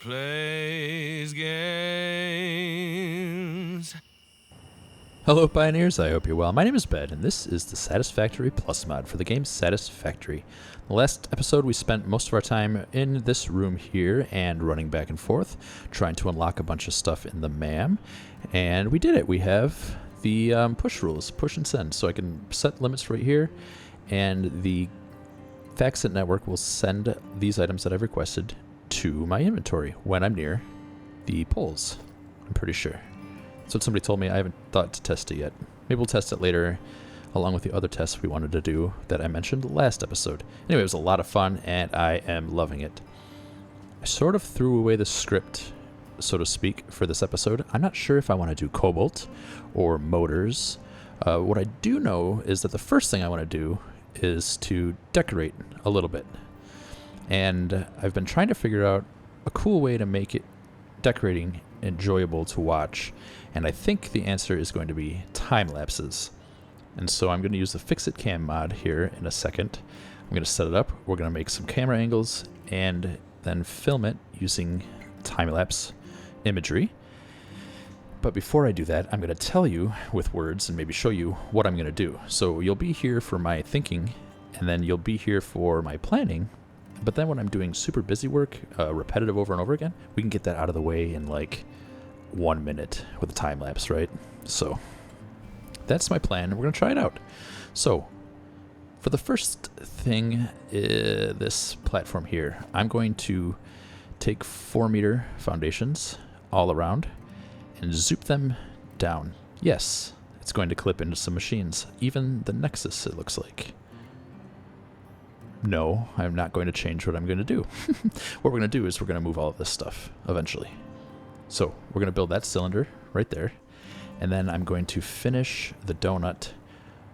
plays games. Hello Pioneers, I hope you're well. My name is Ben, and this is the Satisfactory PLUS mod for the game Satisfactory. The last episode we spent most of our time in this room here and running back and forth, trying to unlock a bunch of stuff in the MAM, and we did it. We have the push rules, push and send, so I can set limits right here, and the FactSet network will send these items that I've requested to my inventory when I'm near the poles, I'm pretty sure. That's what somebody told me. I haven't thought to test it yet. Maybe we'll test it later along with the other tests we wanted to do that I mentioned last episode. Anyway, it was a lot of fun and I am loving it. I sort of threw away the script, so to speak, for this episode. I'm not sure if I want to do cobalt or motors. What I do know is that the first thing I want to do is to decorate a little bit. And I've been trying to figure out a cool way to make it decorating enjoyable to watch, and I think the answer is going to be time lapses. And so I'm going to use the Fix-It Cam mod here in a second. I'm going to set it up, we're going to make some camera angles, and then film it using time-lapse imagery. But before I do that, I'm going to tell you with words and maybe show you what I'm going to do. So you'll be here for my thinking, and then you'll be here for my planning. But then when I'm doing super busy work, repetitive over and over again, we can get that out of the way in like 1 minute with a time lapse, right? So that's my plan. We're going to try it out. So for the first thing, this platform here, I'm going to take 4-meter foundations all around and zoop them down. Yes, it's going to clip into some machines, even the Nexus, it looks like. No, I'm not going to change what I'm going to do. What we're going to do is we're going to move all of this stuff eventually. So we're going to build that cylinder right there. And then I'm going to finish the donut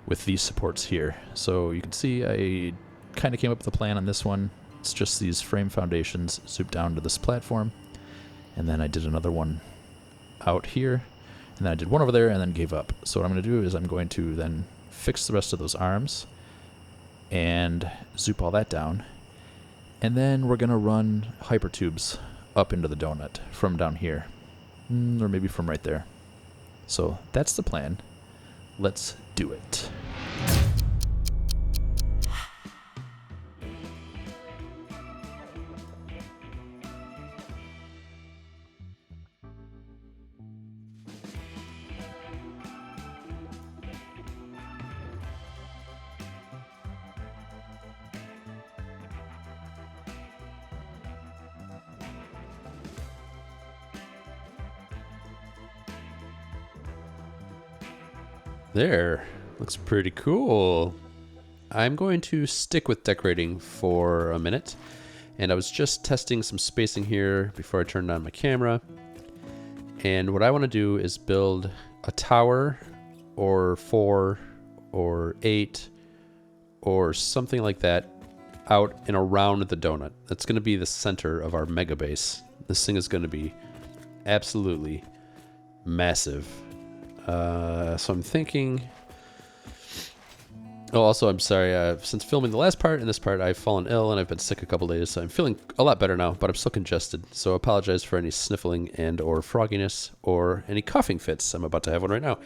with these supports here. So you can see I kind of came up with a plan on this one. It's just these frame foundations zoop down to this platform. And then I did another one out here. And then I did one over there and then gave up. So what I'm going to do is I'm going to then fix the rest of those arms and zoop all that down, and then we're going to run hypertubes up into the donut from down here, or maybe from right there. So that's the plan. Let's do it. There, looks pretty cool. I'm going to stick with decorating for a minute, and I was just testing some spacing here before I turned on my camera. And what I want to do is build a tower or 4 or 8 or something like that out and around the donut. That's going to be the center of our mega base. This thing is going to be absolutely massive. So I'm thinking... Oh, also, I'm sorry, since filming the last part and this part, I've fallen ill and I've been sick a couple days, so I'm feeling a lot better now, but I'm still congested, so I apologize for any sniffling and or frogginess or any coughing fits. I'm about to have one right now.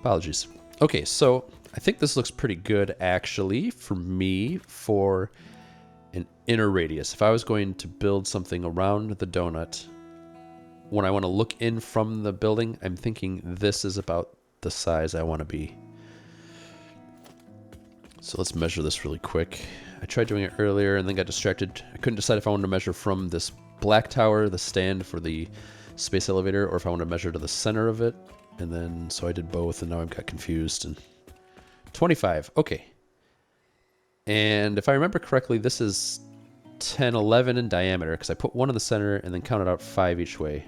Apologies. Okay, so I think this looks pretty good, actually, for me, for an inner radius. If I was going to build something around the donut, when I want to look in from the building, I'm thinking this is about the size I want to be. So let's measure this really quick. I tried doing it earlier and then got distracted. I couldn't decide if I wanted to measure from this black tower, the stand for the space elevator, or if I wanted to measure to the center of it. And then, so I did both, and now I've got confused. And 25, okay. And if I remember correctly, this is 10, 11 in diameter, because I put one in the center and then counted out 5 each way.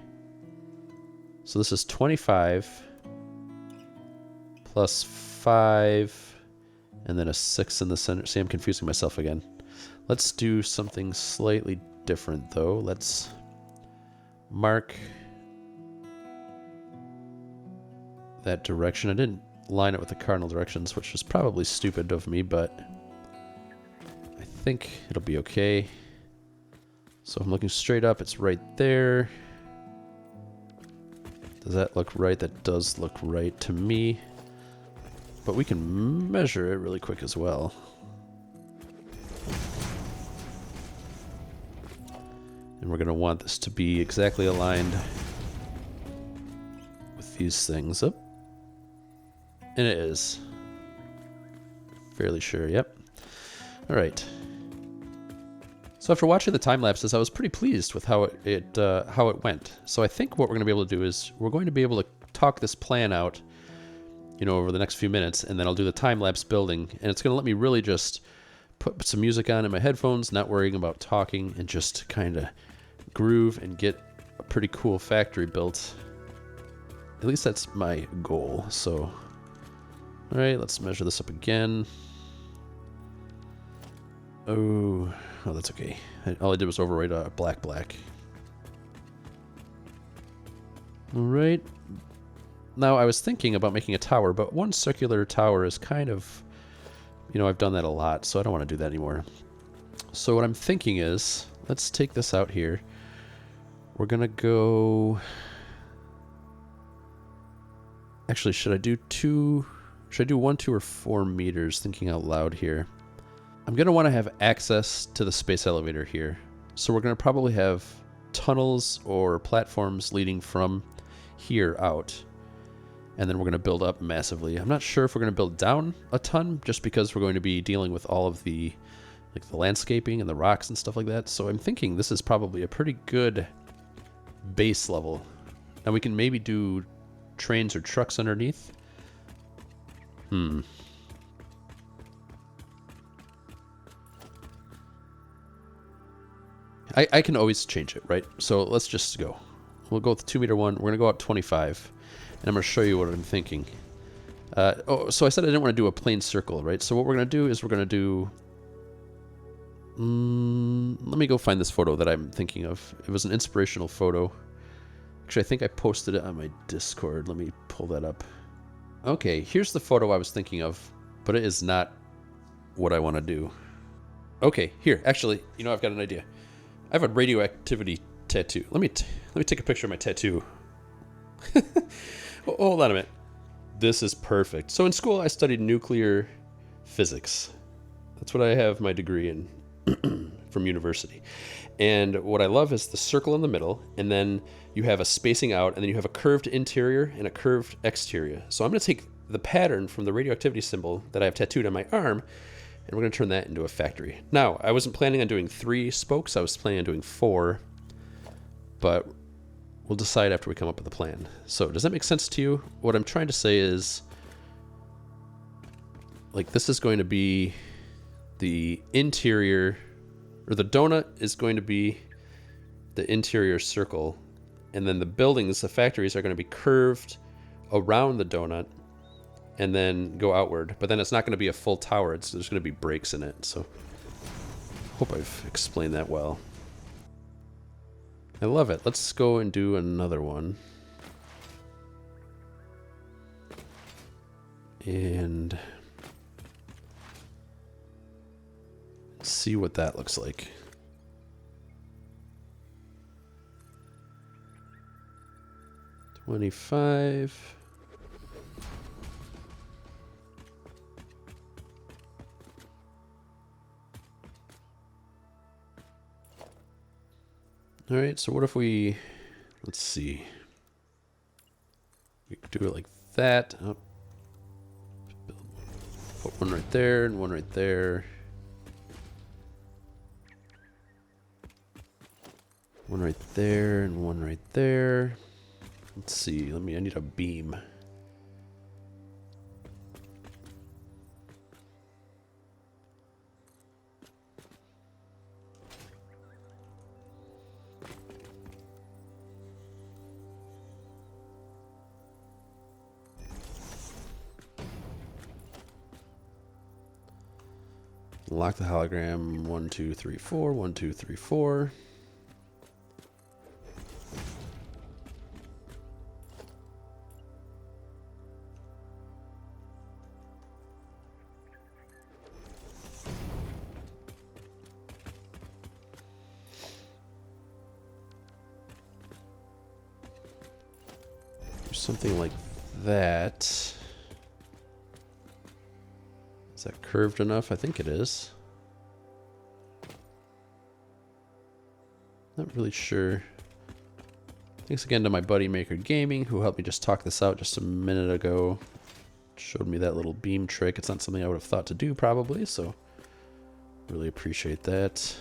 So this is 25 plus 5, and then a 6 in the center. See, I'm confusing myself again. Let's do something slightly different, though. Let's mark that direction. I didn't line it with the cardinal directions, which was probably stupid of me, but I think it'll be okay. So if I'm looking straight up, it's right there. Does that look right? That does look right to me. But we can measure it really quick as well. And we're going to want this to be exactly aligned with these things. Up. And it is. Fairly sure, yep. All right. So after watching the time lapses, I was pretty pleased with how it went. So I think what we're going to be able to do is we're going to be able to talk this plan out, you know, over the next few minutes, and then I'll do the time lapse building, and it's going to let me really just put some music on in my headphones, not worrying about talking, and just kind of groove and get a pretty cool factory built. At least that's my goal. So, all right, let's measure this up again. Oh, that's okay. All I did was overwrite black. All right. Now, I was thinking about making a tower, but one circular tower is kind of, you know, I've done that a lot, so I don't want to do that anymore. So what I'm thinking is, let's take this out here. We're going to go... Actually, should I do 1, 2, or 4 meters? Thinking out loud here. I'm going to want to have access to the space elevator here. So we're going to probably have tunnels or platforms leading from here out. And then we're going to build up massively. I'm not sure if we're going to build down a ton, just because we're going to be dealing with all of the, like, the landscaping and the rocks and stuff like that. So I'm thinking this is probably a pretty good base level. Now we can maybe do trains or trucks underneath. I can always change it, right? So let's just go. We'll go with 2 meter one. We're going to go up 25. And I'm going to show you what I'm thinking. So I said I didn't want to do a plain circle, right? So what we're going to do is we're going to do... let me go find this photo that I'm thinking of. It was an inspirational photo. Actually, I think I posted it on my Discord. Let me pull that up. Okay, here's the photo I was thinking of, but it is not what I want to do. Okay, here. Actually, you know, I've got an idea. I have a radioactivity tattoo. Let me take a picture of my tattoo. Hold on a minute. This is perfect. So in school, I studied nuclear physics. That's what I have my degree in from university. And what I love is the circle in the middle, and then you have a spacing out, and then you have a curved interior and a curved exterior. So I'm going to take the pattern from the radioactivity symbol that I have tattooed on my arm, and we're going to turn that into a factory. Now, I wasn't planning on doing 3 spokes. I was planning on doing 4, but we'll decide after we come up with a plan. So does that make sense to you? What I'm trying to say is, like, this is going to be the interior, or the donut is going to be the interior circle, and then the buildings, the factories, are going to be curved around the donut and then go outward. But then it's not going to be a full tower. There's going to be breaks in it. So hope I've explained that well. I love it. Let's go and do another one. And see what that looks like. $25. All right, so what if we, let's see. We could do it like that. Oh. Put one right there and one right there. One right there and one right there. Let's see, I need a beam. Lock the hologram. 1, 2, 3, 4. 1, 2, 3, 4. something like that. Is that curved enough? I think it is. Not really sure. Thanks again to my buddy Maker Gaming, who helped me just talk this out just a minute ago. Showed me that little beam trick. It's not something I would have thought to do probably, so really appreciate that.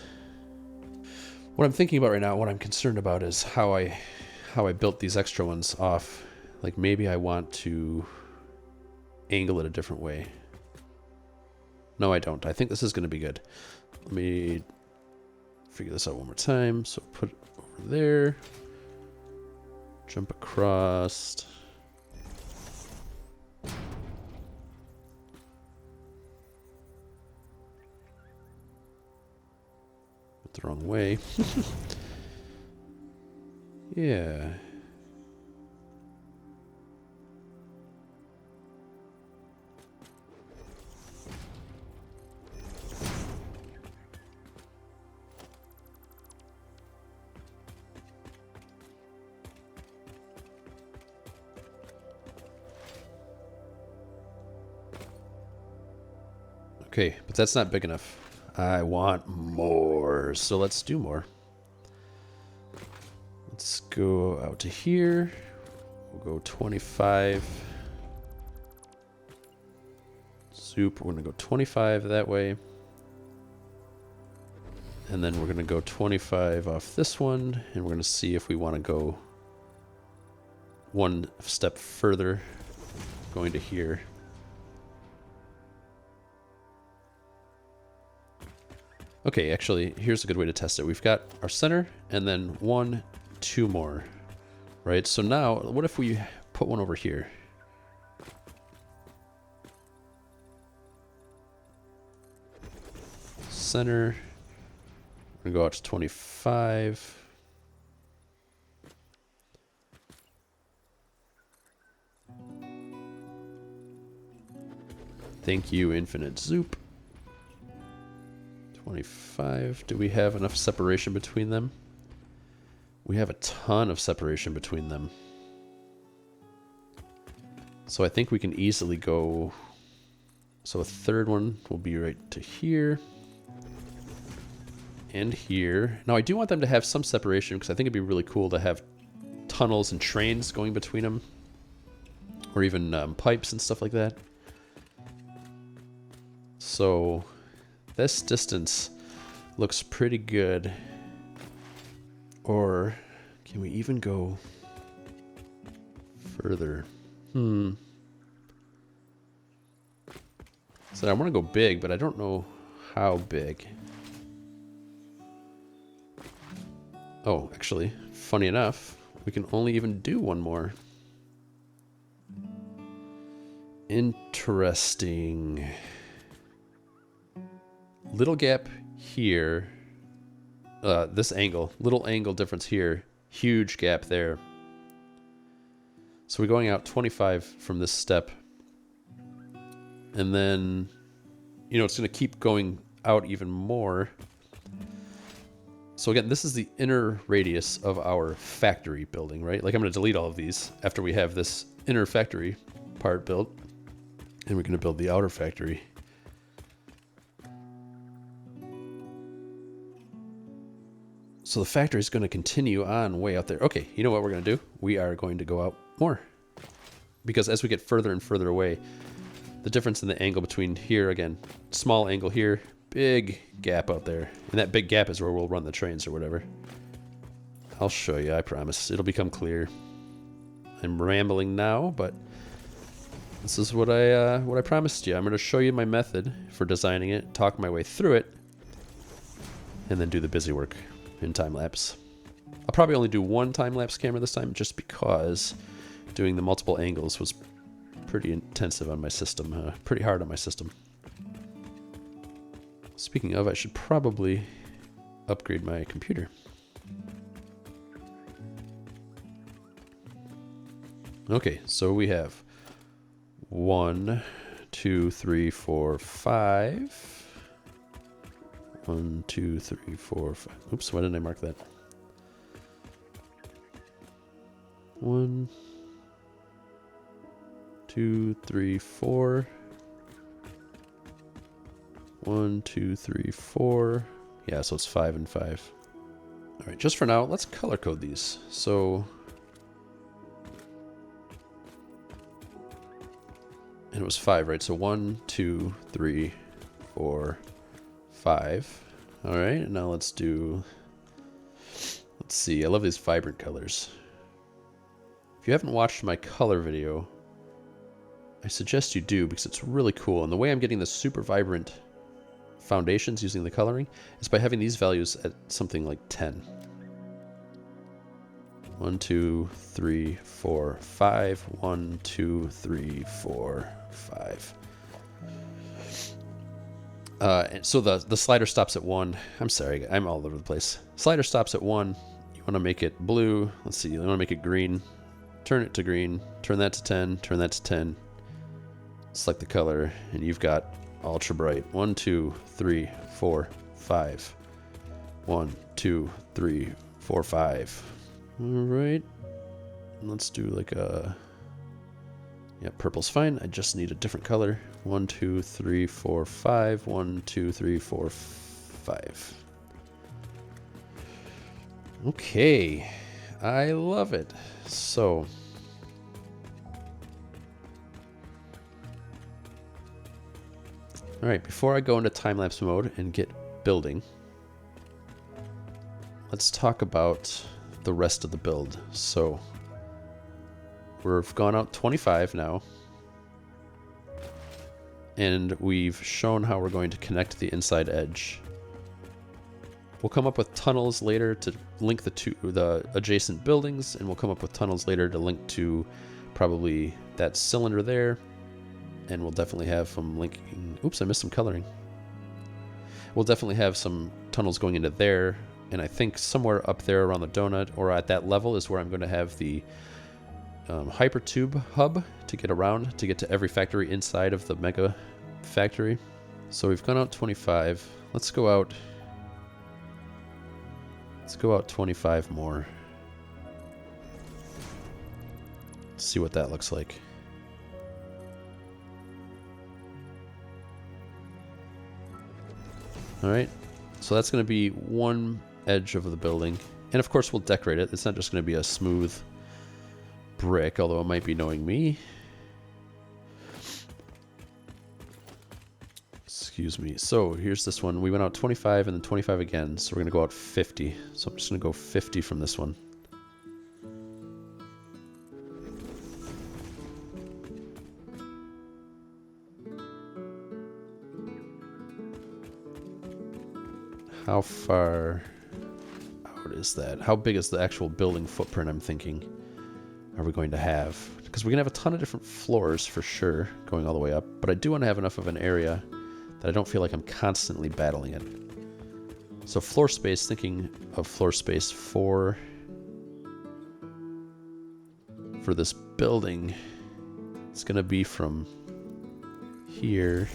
What I'm thinking about right now, what I'm concerned about is how I built these extra ones off. Like maybe I want to angle it a different way. No, I don't. I think this is going to be good. Let me figure this out one more time. So put it over there. Jump across. Went the wrong way. Yeah. Okay, but that's not big enough. I want more, so let's do more. Let's go out to here. We'll go 25. Zoop, we're gonna go 25 that way. And then we're gonna go 25 off this one, and we're gonna see if we wanna go one step further, going to here. Okay, actually, here's a good way to test it. We've got our center, and then 1, 2 more, right? So now, what if we put one over here? Center, we're gonna go out to 25. Thank you, Infinite Zoop. 25. Do we have enough separation between them? We have a ton of separation between them. So I think we can easily go... So a third one will be right to here. And here. Now I do want them to have some separation because I think it'd be really cool to have tunnels and trains going between them. Or even pipes and stuff like that. So... this distance looks pretty good. Or can we even go further? So I want to go big, but I don't know how big. Oh, actually, funny enough, we can only even do one more. Interesting. Little gap here. This angle. Little angle difference here. Huge gap there. So we're going out 25 from this step. And then, you know, it's going to keep going out even more. So again, this is the inner radius of our factory building, right? Like I'm going to delete all of these after we have this inner factory part built. And we're going to build the outer factory. So the factory is going to continue on way out there. Okay, you know what we're going to do? We are going to go out more. Because as we get further and further away, the difference in the angle between here, again, small angle here, big gap out there. And that big gap is where we'll run the trains or whatever. I'll show you, I promise. It'll become clear. I'm rambling now, but this is what I promised you. I'm going to show you my method for designing it, talk my way through it, and then do the busy work in time-lapse. I'll probably only do one time-lapse camera this time just because doing the multiple angles was pretty intensive on my system, pretty hard on my system. Speaking of, I should probably upgrade my computer. Okay, so we have 1, 2, 3, 4, 5. 1, 2, 3, 4, 5. Oops, why didn't I mark that? 1, 2, 3, 4. 1, 2, 3, 4. Yeah, so it's 5 and 5. All right, just for now, let's color code these. So, and it was 5, right? So 1, 2, 3, 4, 5. All right, and now let's see. I love these vibrant colors. If you haven't watched my color video, I suggest you do because it's really cool. And the way I'm getting the super vibrant foundations using the coloring is by having these values at something like 10. 1, 2, 3, 4, 5. 1, 2, 3, 4, 5. And so the slider stops at 1. I'm sorry, I'm all over the place. Slider stops at 1. You want to make it blue. Let's see, you want to make it green. Turn it to green. Turn that to 10. Turn that to 10. Select the color, and you've got ultra bright. 1, 2, 3, 4, 5. 1, 2, 3, 4, 5. All right. Let's do like a... Yeah, purple's fine. I just need a different color. 1, 2, 3, 4, 5. 1, 2, 3, 4, 5. Okay. I love it. So... Alright, before I go into time-lapse mode and get building, let's talk about the rest of the build. So, we've gone out 25 now, and we've shown how we're going to connect the inside edge. We'll come up with tunnels later to link the adjacent buildings, and we'll come up with tunnels later to link to probably that cylinder there. And we'll definitely have some linking... Oops, I missed some coloring. We'll definitely have some tunnels going into there. And I think somewhere up there around the donut or at that level is where I'm going to have the hypertube hub to get around, to get to every factory inside of the mega factory. So we've gone out 25. Let's go out 25 more. Let's see what that looks like. Alright, so that's going to be one edge of the building. And of course we'll decorate it. It's not just going to be a smooth brick, although it might be knowing me. Excuse me. So here's this one. We went out 25 and then 25 again, so we're going to go out 50. So I'm just going to go 50 from this one. How far out is that? How big is the actual building footprint I'm thinking are we going to have? Because we're going to have a ton of different floors for sure going all the way up, but I do want to have enough of an area that I don't feel like I'm constantly battling it. So floor space, thinking of floor space for this building, it's going to be from here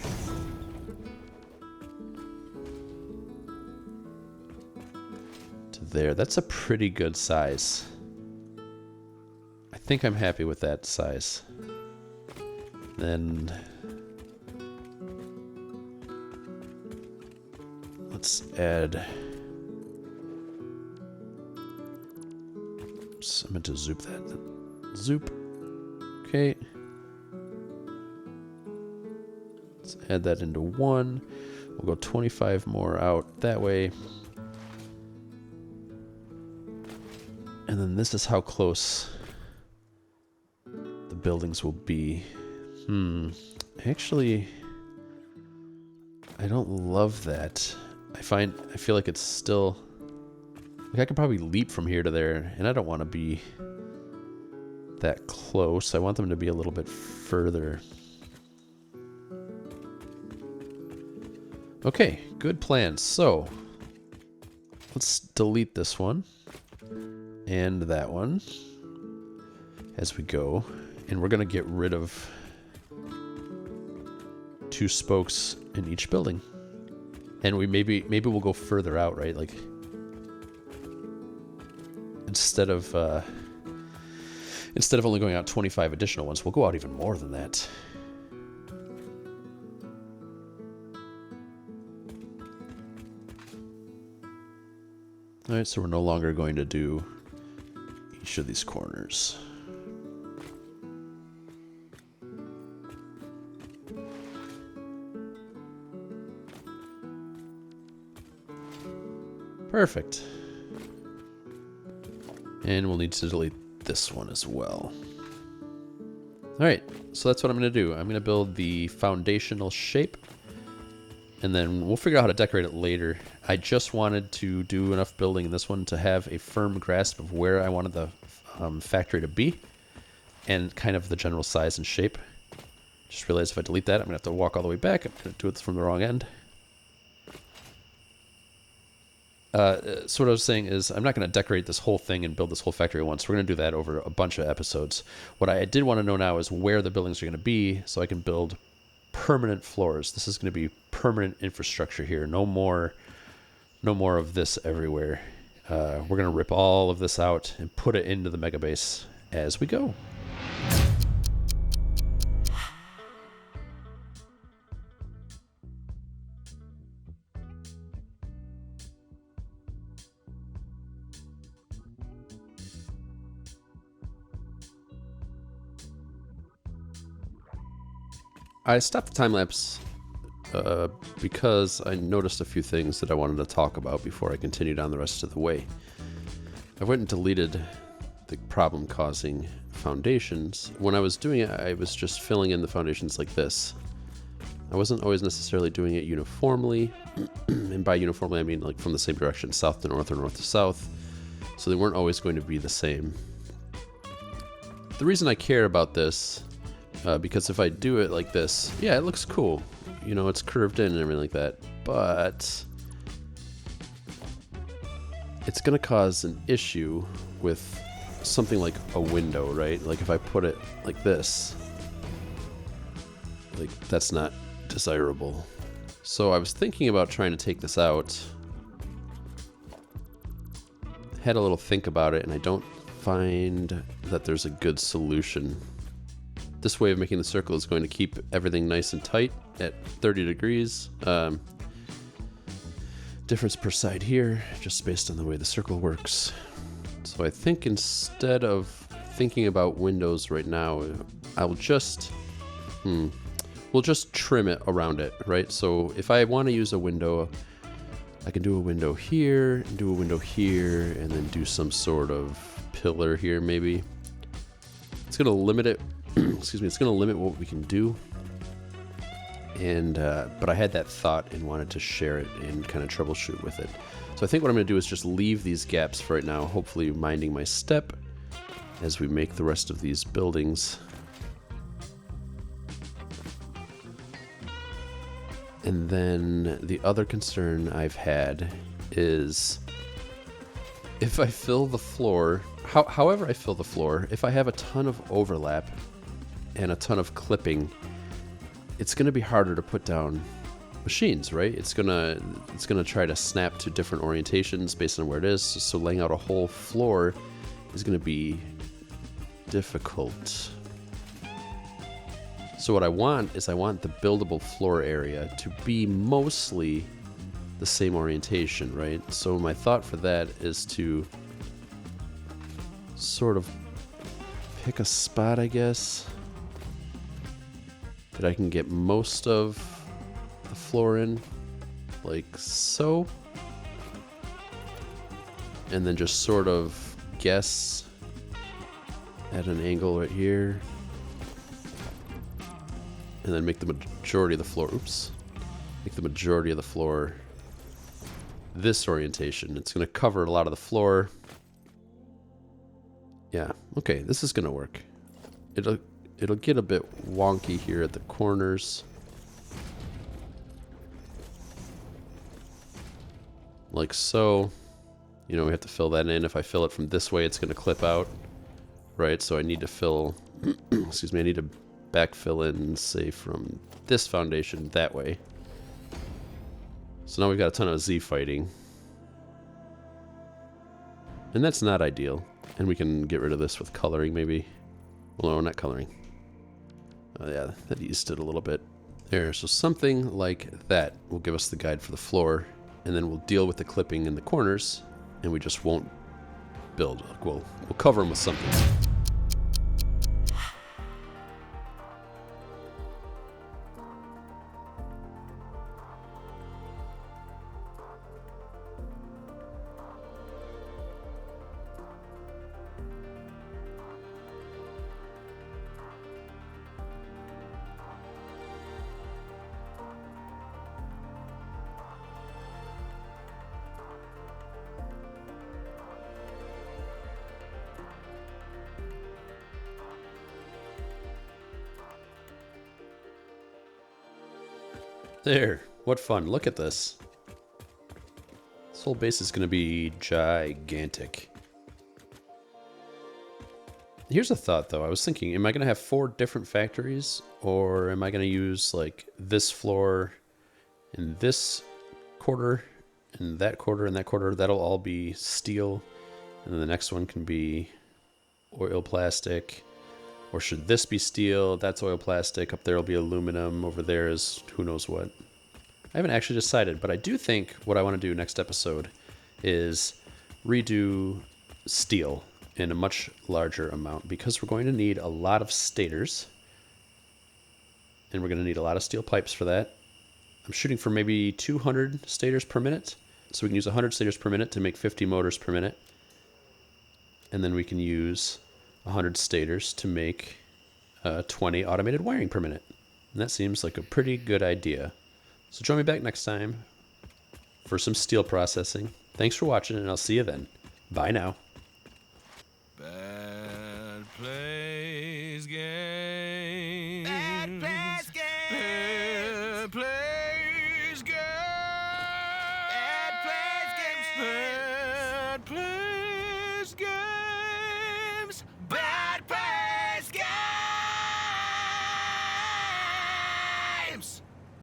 there. That's a pretty good size. I think I'm happy with that size. Then let's add... Oops, I meant to zoop that. Zoop. Okay. Let's add that into one. We'll go 25 more out that way. And then this is how close the buildings will be. Actually, I don't love that. I feel like it's still... Like I could probably leap from here to there, and I don't want to be that close. I want them to be a little bit further. Okay, good plan. So, let's delete this one. And that one as we go, and we're gonna get rid of 2 spokes in each building, and we maybe we'll go further out, right? Like Instead of only going out 25 additional ones, we'll go out even more than that. Alright, so we're no longer going to do each of these corners. Perfect. And we'll need to delete this one as well. Alright, so that's what I'm going to do. I'm going to build the foundational shape, and then we'll figure out how to decorate it later. I just wanted to do enough building in this one to have a firm grasp of where I wanted the factory to be, and kind of the general size and shape. Just realized if I delete that, I'm going to have to walk all the way back. I'm going to do it from the wrong end. So what I was saying is I'm not going to decorate this whole thing and build this whole factory at once. We're going to do that over a bunch of episodes. What I did want to know now is where the buildings are going to be so I can build permanent floors. This is going to be permanent infrastructure here. No more of this everywhere. We're going to rip all of this out and put it into the mega base as we go. I stopped the time-lapse because I noticed a few things that I wanted to talk about before I continued on the rest of the way. I went and deleted the problem-causing foundations. When I was doing it, I was just filling in the foundations like this. I wasn't always necessarily doing it uniformly, and by uniformly I mean like from the same direction, south to north or north to south, so they weren't always going to be the same. The reason I care about this because if I do it like this, yeah, it looks cool. You know, it's curved in and everything like that. But it's going to cause an issue with something like a window, right? Like if I put it like this, like that's not desirable. So I was thinking about trying to take this out. Had a little think about it, and I don't find that there's a good solution. This way of making the circle is going to keep everything nice and tight at 30 degrees. Difference per side here, just based on the way the circle works. So I think instead of thinking about windows right now, I'll just, we'll just trim it around it, right? So if I want to use a window, I can do a window here, and do a window here, and then do some sort of pillar here maybe. It's going to limit it. Excuse me, it's going to limit what we can do, and but I had that thought and wanted to share it and kind of troubleshoot with it. So I think what I'm going to do is just leave these gaps for right now, hopefully minding my step as we make the rest of these buildings. And then the other concern I've had is if I fill the floor, however I fill the floor, if I have a ton of overlap and a ton of clipping, it's going to be harder to put down machines, right? It's gonna try to snap to different orientations based on where it is. So laying out a whole floor is going to be difficult. So what I want is the buildable floor area to be mostly the same orientation, right? So my thought for that is to sort of pick a spot, I guess, that I can get most of the floor in, like so. And then just sort of guess at an angle right here. And then make the majority of the floor, make the majority of the floor this orientation. It's going to cover a lot of the floor. Yeah, okay, this is going to work. It'll get a bit wonky here at the corners. Like so. You know, we have to fill that in. If I fill it from this way, it's going to clip out. Right, so I need to fill, excuse me, I need to backfill in, say, from this foundation that way. So now we've got a ton of Z fighting. And that's not ideal. And we can get rid of this with coloring, maybe. Well, no, not coloring. Oh yeah, that eased it a little bit. There, so something like that will give us the guide for the floor, and then we'll deal with the clipping in the corners, and we just won't build. We'll cover them with something. There, what fun. Look at this. This whole base is going to be gigantic. Here's a thought though. I was thinking, am I going to have 4 different factories, or am I going to use like this floor and this quarter and that quarter and that quarter? That'll all be steel, and then the next one can be oil plastic. Or should this be steel? That's oil plastic. Up there will be aluminum. Over there is who knows what. I haven't actually decided, but I do think what I want to do next episode is redo steel in a much larger amount, because we're going to need a lot of stators, and we're going to need a lot of steel pipes for that. I'm shooting for maybe 200 stators per minute, so we can use 100 stators per minute to make 50 motors per minute, and then we can use 100 stators to make 20 automated wiring per minute. And that seems like a pretty good idea. So join me back next time for some steel processing. Thanks for watching, and I'll see you then. Bye now. Bad play.